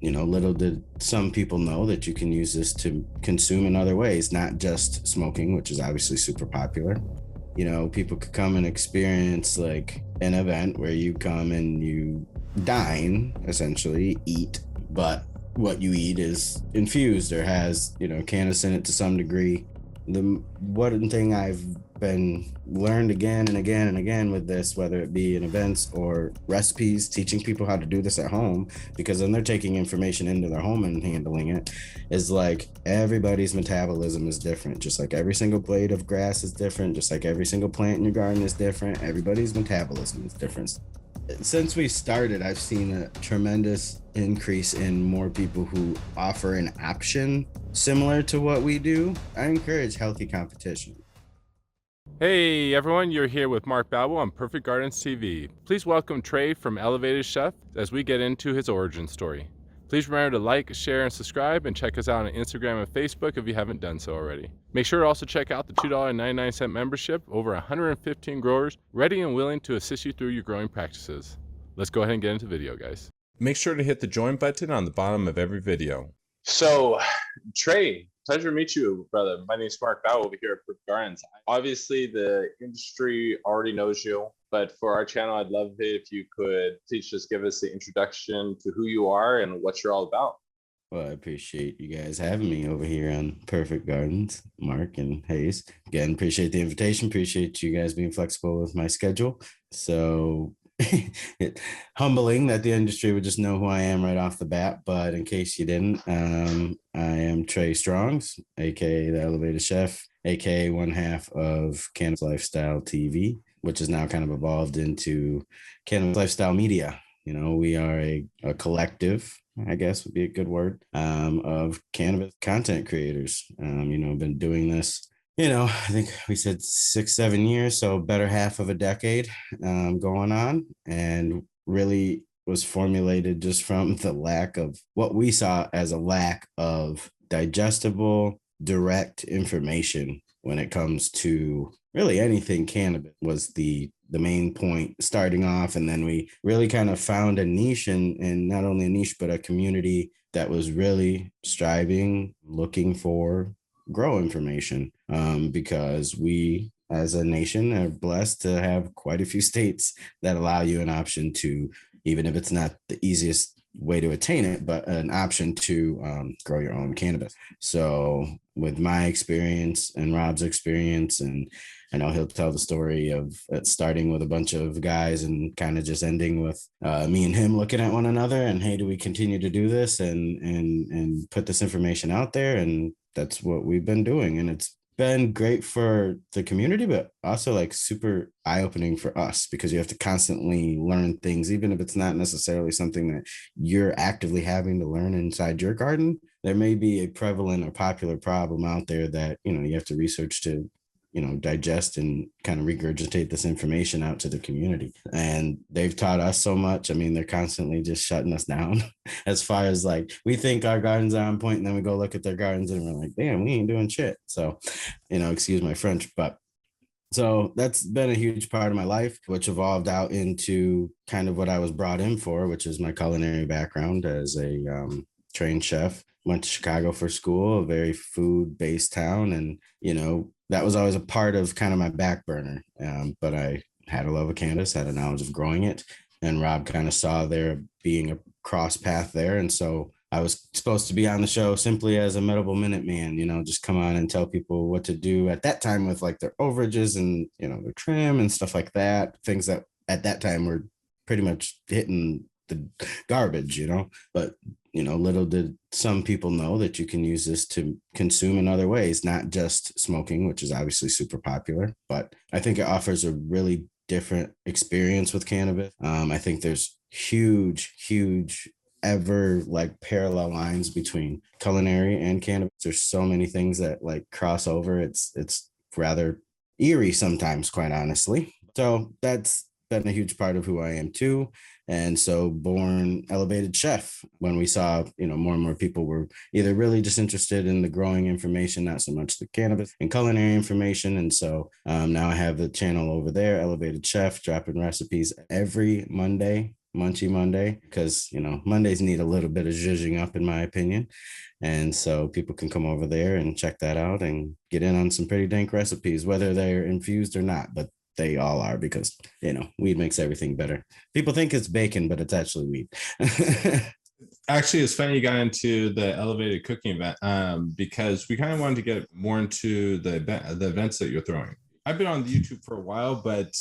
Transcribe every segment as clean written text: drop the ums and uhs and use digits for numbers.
Little did some people know that you can use this to consume in other ways, not just smoking, which is obviously super popular. People could come and experience like an event where you come and you dine, essentially eat, but what you eat is infused or has, cannabis in it to some degree. The one thing I've been learned again and again and again with this, whether it be in events or recipes, teaching people how to do this at home, because then they're taking information into their home and handling it, is like everybody's metabolism is different. Just like every single blade of grass is different, just like every single plant in your garden is different, everybody's metabolism is different. Since we started, I've seen a tremendous increase in more people who offer an option similar to what we do. I encourage healthy competition. Hey everyone, you're here with Mark Babel on Perfect Gardens TV. Please welcome Trey from Elevated Chef as we get into his origin story. Please remember to like, share, and subscribe, and check us out on Instagram and Facebook if you haven't done so already. Make sure to also check out the $2.99 membership, over 115 growers ready and willing to assist you through your growing practices. Let's go ahead and get into the video, guys. Make sure to hit the join button on the bottom of every video. So, Trey, pleasure to meet you, brother. My name is Mark Bao over here at Perfect Gardens. Obviously, the industry already knows you, but for our channel, I'd love it if you could please just give us the introduction to who you are and what you're all about. Well, I appreciate you guys having me over here on Perfect Gardens, Mark and Hayes. Again, appreciate the invitation. Appreciate you guys being flexible with my schedule. So humbling that the industry would just know who I am right off the bat. But in case you didn't, I am Treystrongz, aka the Elevated Chef, aka one half of Cannabis Lifestyle TV, which is now kind of evolved into Cannabis Lifestyle Media. We are a collective, I guess would be a good word, of cannabis content creators. Been doing this, I think we said 6-7 years, so better half of a decade going on, and really was formulated just from the lack of what we saw as a lack of digestible, direct information when it comes to really anything cannabis was the main point starting off. And then we really kind of found a niche, and not only a niche, but a community that was really striving, looking for grow information, because we as a nation are blessed to have quite a few states that allow you an option to, even if it's not the easiest way to attain it, but an option to grow your own cannabis. So with my experience and Rob's experience, and I know he'll tell the story of starting with a bunch of guys and kind of just ending with me and him looking at one another and, hey, do we continue to do this and put this information out there? And that's what we've been doing. And it's been great for the community, but also like super eye-opening for us, because you have to constantly learn things, even if it's not necessarily something that you're actively having to learn inside your garden. There may be a prevalent or popular problem out there that, you have to research to, digest and kind of regurgitate this information out to the community. And they've taught us so much. I mean, they're constantly just shutting us down as far as like, we think our gardens are on point, and then we go look at their gardens and we're like, damn, we ain't doing shit. So, excuse my French, but so that's been a huge part of my life, which evolved out into kind of what I was brought in for, which is my culinary background as a trained chef. Went to Chicago for school, a very food-based town, and that was always a part of kind of my back burner. But I had a love of cannabis, had a knowledge of growing it, and Rob kind of saw there being a cross path there, and so I was supposed to be on the show simply as a medical minute man, just come on and tell people what to do at that time with like their overages and, their trim and stuff like that. Things that at that time were pretty much hitting the garbage, but, little did some people know that you can use this to consume in other ways, not just smoking, which is obviously super popular, but I think it offers a really different experience with cannabis. I think there's huge ever like parallel lines between culinary and cannabis. There's so many things that like cross over. It's rather eerie sometimes, quite honestly. So that's been a huge part of who I am too. And so born Elevated Chef, when we saw, more and more people were either really just interested in the growing information, not so much the cannabis and culinary information. And so now I have the channel over there, Elevated Chef, dropping recipes every Monday Munchy Monday, because Mondays need a little bit of zhuzhing up, in my opinion. And so people can come over there and check that out and get in on some pretty dank recipes, whether they're infused or not. But they all are, because weed makes everything better. People think it's bacon, but it's actually weed. Actually, it's funny you got into the elevated cooking event, because we kind of wanted to get more into the events that you're throwing. I've been on YouTube for a while, but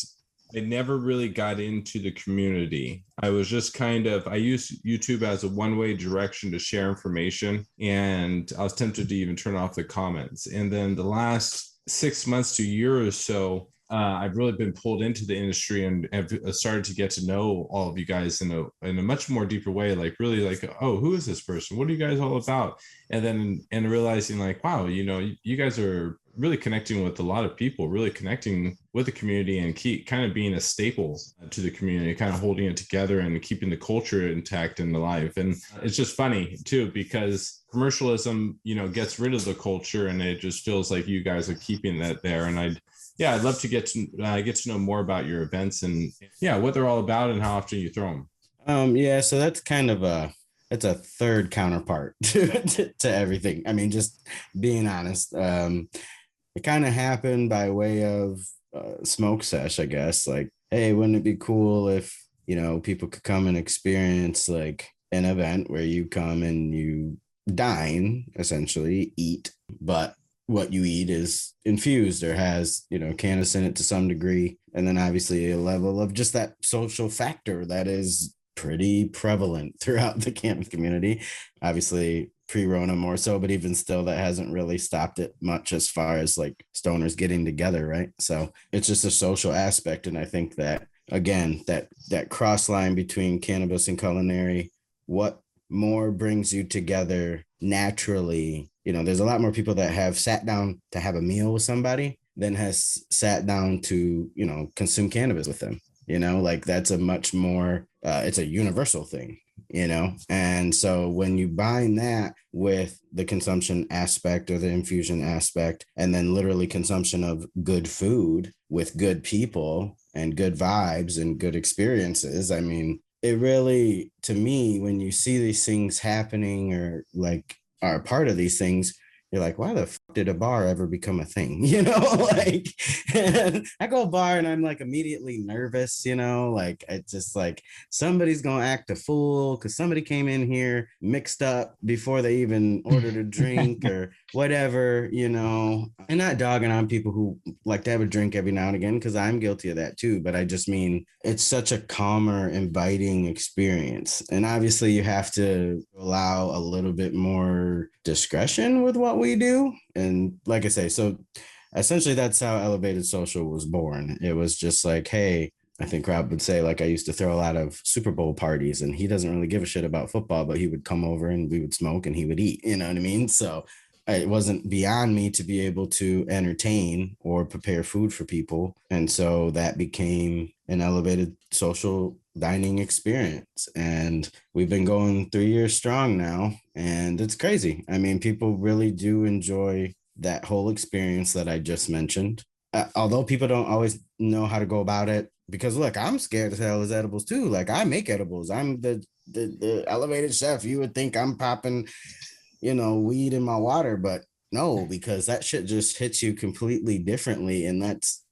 I never really got into the community. I was just I used YouTube as a one-way direction to share information, and I was tempted to even turn off the comments. And then the last 6 months to a year or so, I've really been pulled into the industry and have started to get to know all of you guys in a much more deeper way, really oh, who is this person? What are you guys all about? And then realizing wow, you guys are really connecting with a lot of people, really connecting with the community, and keep kind of being a staple to the community, kind of holding it together and keeping the culture intact and alive. And it's just funny too, because commercialism, gets rid of the culture, and it just feels like you guys are keeping that there. And I'd love to get to know more about your events and what they're all about and how often you throw them. So that's kind of it's a third counterpart to everything. I mean, just being honest, it kind of happened by way of smoke sesh, I guess. Like, hey, wouldn't it be cool if people could come and experience like an event where you come and you dine, essentially eat, but what you eat is infused or has, cannabis in it to some degree. And then obviously a level of just that social factor that is pretty prevalent throughout the cannabis community. Obviously pre-Rona more so, but even still, that hasn't really stopped it much as far as like stoners getting together, right? So it's just a social aspect. And I think that, again, that cross line between cannabis and culinary, what more brings you together naturally? There's a lot more people that have sat down to have a meal with somebody than has sat down to, consume cannabis with them. Like that's a much more, it's a universal thing, And so when you bind that with the consumption aspect or the infusion aspect, and then literally consumption of good food with good people and good vibes and good experiences, I mean, it really, to me, when you see these things happening or like are a part of these things, you're like, why the fuck did a bar ever become a thing? Like I go bar and I'm like immediately nervous, like it's just like somebody's gonna act a fool because somebody came in here mixed up before they even ordered a drink or whatever, and not dogging on people who like to have a drink every now and again, because I'm guilty of that too. But I just mean it's such a calmer, inviting experience. And obviously you have to allow a little bit more discretion with what we do. And like I say, so essentially that's how Elevated Social was born. It was just like, hey, I think Rob would say, like, I used to throw a lot of Super Bowl parties, and he doesn't really give a shit about football, but he would come over and we would smoke and he would eat, you know what I mean? So it wasn't beyond me to be able to entertain or prepare food for people. And so that became an Elevated Social dining experience. And we've been going 3 years strong now, and it's crazy. I mean, people really do enjoy that whole experience that I just mentioned. Although people don't always know how to go about it, because look, I'm scared as hell as edibles too. Like I make edibles. I'm the elevated chef. You would think I'm popping, weed in my water, but no, because that shit just hits you completely differently. And that's,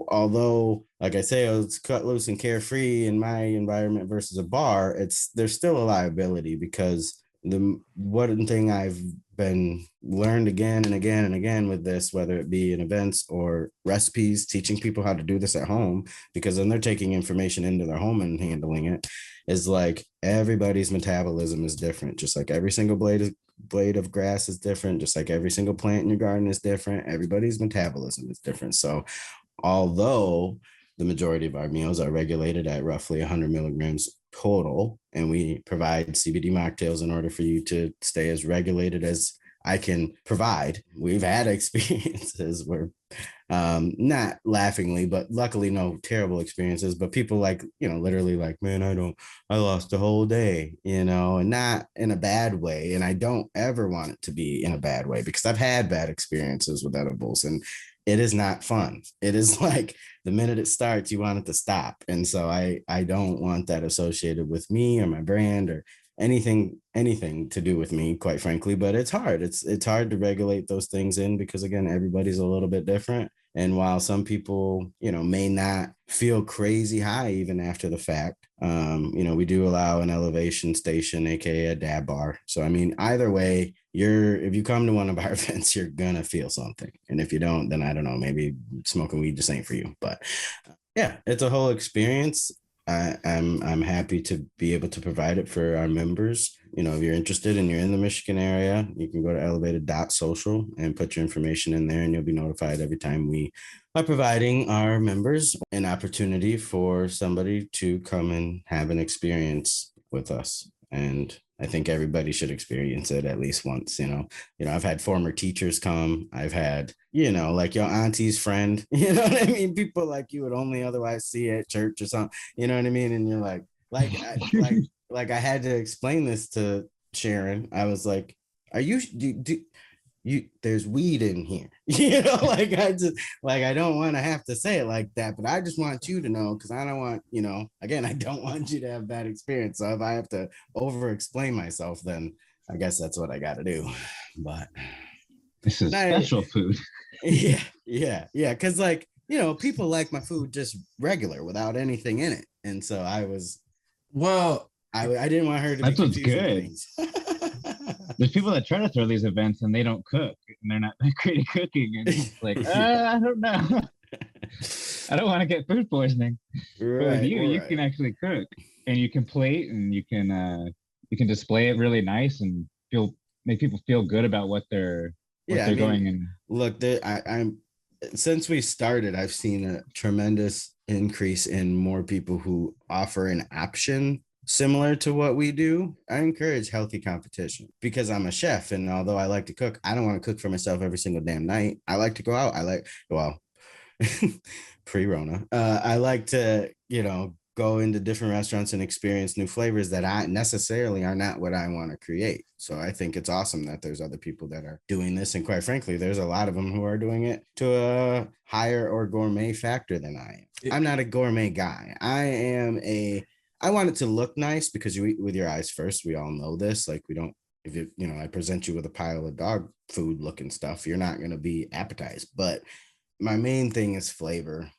although, like I say, it's cut loose and carefree in my environment versus a bar, there's still a liability, because the one thing I've been learned again and again and again with this, whether it be in events or recipes, teaching people how to do this at home, because then they're taking information into their home and handling it, is like everybody's metabolism is different. Just like every single blade of grass is different, just like every single plant in your garden is different. Everybody's metabolism is different. So although the majority of our meals are regulated at roughly 100 milligrams total, and we provide CBD mocktails in order for you to stay as regulated as I can provide, we've had experiences where not laughingly, but luckily no terrible experiences, but people like, literally like, man, I lost a whole day, and not in a bad way. And I don't ever want it to be in a bad way, because I've had bad experiences with edibles, and it is not fun. It is like the minute it starts, you want it to stop. And so I don't want that associated with me or my brand or anything to do with me, quite frankly. But it's hard. It's hard to regulate those things in because again, everybody's a little bit different. And while some people, may not feel crazy high even after the fact, we do allow an elevation station, aka a dab bar. So I mean, either way, if you come to one of our events, you're gonna feel something. And if you don't, then I don't know, maybe smoking weed just ain't for you. But yeah, it's a whole experience. I'm happy to be able to provide it for our members. If you're interested and you're in the Michigan area, you can go to elevated.social and put your information in there, and you'll be notified every time we are providing our members an opportunity for somebody to come and have an experience with us. And I think everybody should experience it at least once. I've had former teachers come. I've had, like your auntie's friend, you know what I mean? People like you would only otherwise see at church or something, you know what I mean? And you're like I had to explain this to Sharon. I was like, are you, there's weed in here, I don't want to have to say it like that, but I just want you to know, because I don't want, again, I don't want you to have bad experience. So if I have to over explain myself, then I guess that's what I got to do. But this is special food. Yeah. Because people like my food just regular without anything in it. And so I didn't want her to be confused. There's people that try to throw these events and they don't cook, and they're not that great at cooking, and it's like, I don't know. I don't want to get food poisoning. Right, but with you can actually cook, and you can plate, and you can display it really nice and make people feel good about what they're going and look. I'm since we started, I've seen a tremendous increase in more people who offer an option similar to what we do. I encourage healthy competition because I'm a chef, and although I like to cook, I don't want to cook for myself every single damn night. I like to go out. Pre-Rona. I like to, go into different restaurants and experience new flavors that I necessarily are not what I want to create. So I think it's awesome that there's other people that are doing this. And quite frankly, there's a lot of them who are doing it to a higher or gourmet factor than I am. I'm not a gourmet guy. I want it to look nice because you eat with your eyes first. We all know this. Like I present you with a pile of dog food looking stuff, you're not going to be appetized. But my main thing is flavor.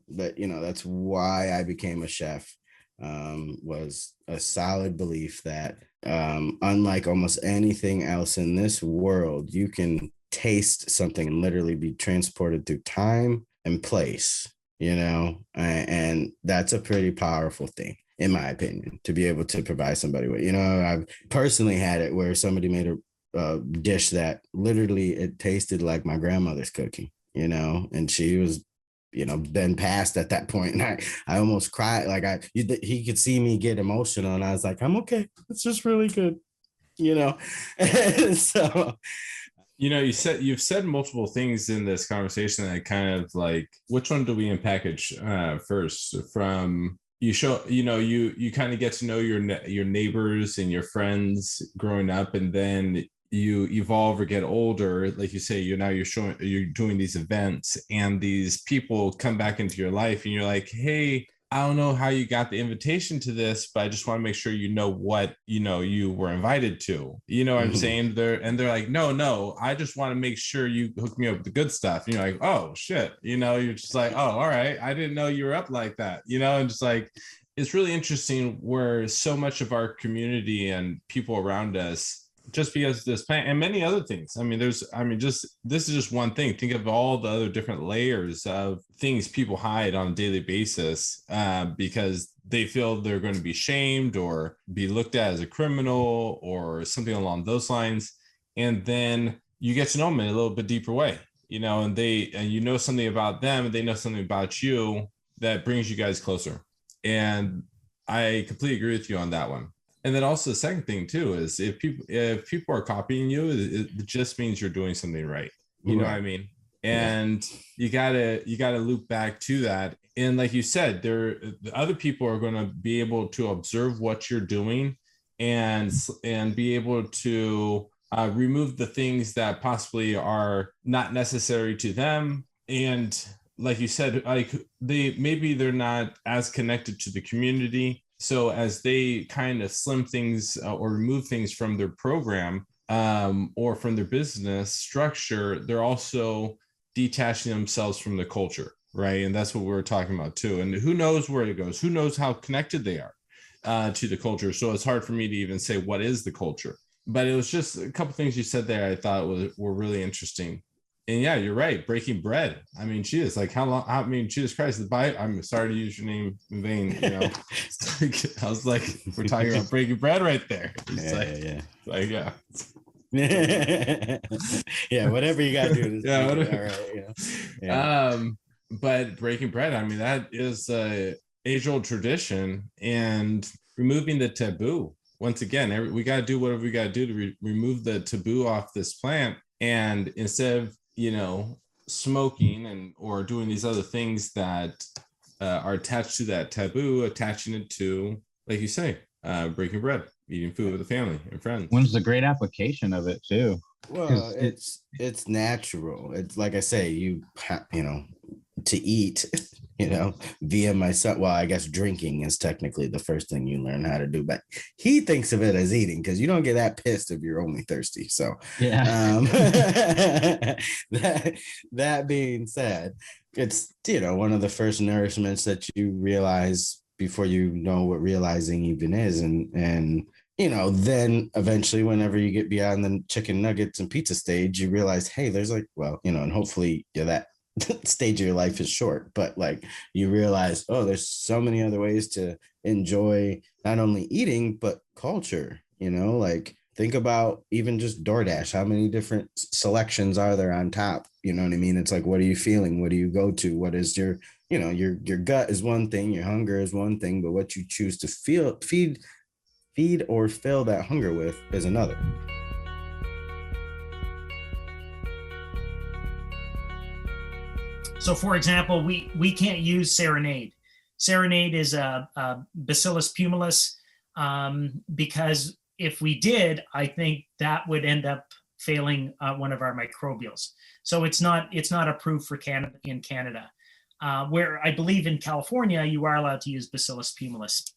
But, that's why I became a chef, was a solid belief that unlike almost anything else in this world, you can taste something and literally be transported through time and place, and that's a pretty powerful thing, in my opinion, to be able to provide somebody with, I've personally had it where somebody made a dish that literally it tasted like my grandmother's cooking, and she was, been passed at that point. And I almost cried. Like he could see me get emotional, and I was like, I'm okay. It's just really good, so. You've said multiple things in this conversation that kind of like, which one do we unpackage first? From you kind of get to know your neighbors and your friends growing up, and then you evolve or get older, like you say, you're doing these events, and these people come back into your life, and you're like, hey, I don't know how you got the invitation to this, but I just want to make sure what you were invited to. What I'm saying? They're like, no, I just want to make sure you hook me up with the good stuff. And you're like, oh shit, you're just like, oh, all right, I didn't know you were up like that, and just like, it's really interesting where so much of our community and people around us, just because this plant and many other things. This is just one thing. Think of all the other different layers of things people hide on a daily basis because they feel they're going to be shamed or be looked at as a criminal or something along those lines. And then you get to know them in a little bit deeper way, and you know something about them and they know something about you that brings you guys closer. And I completely agree with you on that one. And then also the second thing too is if people are copying you, it just means you're doing something right. You know what I mean? And you gotta loop back to that. And like you said, the other people are going to be able to observe what you're doing and be able to remove the things that possibly are not necessary to them And like you said, like they're not as connected to the community. So as they kind of slim things or remove things from their program or from their business structure, they're also detaching themselves from the culture, right? And that's what we're talking about too. And who knows where it goes? Who knows how connected they are to the culture? So it's hard for me to even say what is the culture. But it was just a couple things you said there I thought were really interesting. And yeah, you're right. Breaking bread. I mean, Jesus, like how long? I mean, Jesus Christ, the Bible. I'm sorry to use your name in vain. You know, I was like, we're talking about breaking bread right there. Yeah, whatever you gotta do. Yeah, whatever. All right. Yeah. But breaking bread. I mean, that is a age-old tradition, and removing the taboo. Once again, we got to do whatever we got to do to remove the taboo off this plant. And instead of smoking and or doing these other things that are attached to that taboo, attaching it to, like you say, breaking bread, eating food with the family and friends. When's the great application of it too? Well, it's natural. It's like I say, to eat, via myself. Well, I guess drinking is technically the first thing you learn how to do, but he thinks of it as eating because you don't get that pissed if you're only thirsty. So yeah. That being said, it's one of the first nourishments that you realize before you know what realizing even is, and then eventually whenever you get beyond the chicken nuggets and pizza stage, you realize, hey, there's and hopefully that stage of your life is short, but like you realize, oh, there's so many other ways to enjoy not only eating but culture. Like think about even just DoorDash. How many different selections are there on top? You know what I mean? It's like, what are you feeling? What do you go to? What is your gut is one thing, your hunger is one thing, but what you choose to feed or fill that hunger with is another. So, for example, we can't use Serenade. Serenade is a Bacillus pumilus because if we did, I think that would end up failing one of our microbials. So it's not approved for Canada in Canada. Where I believe in California, you are allowed to use Bacillus pumilus.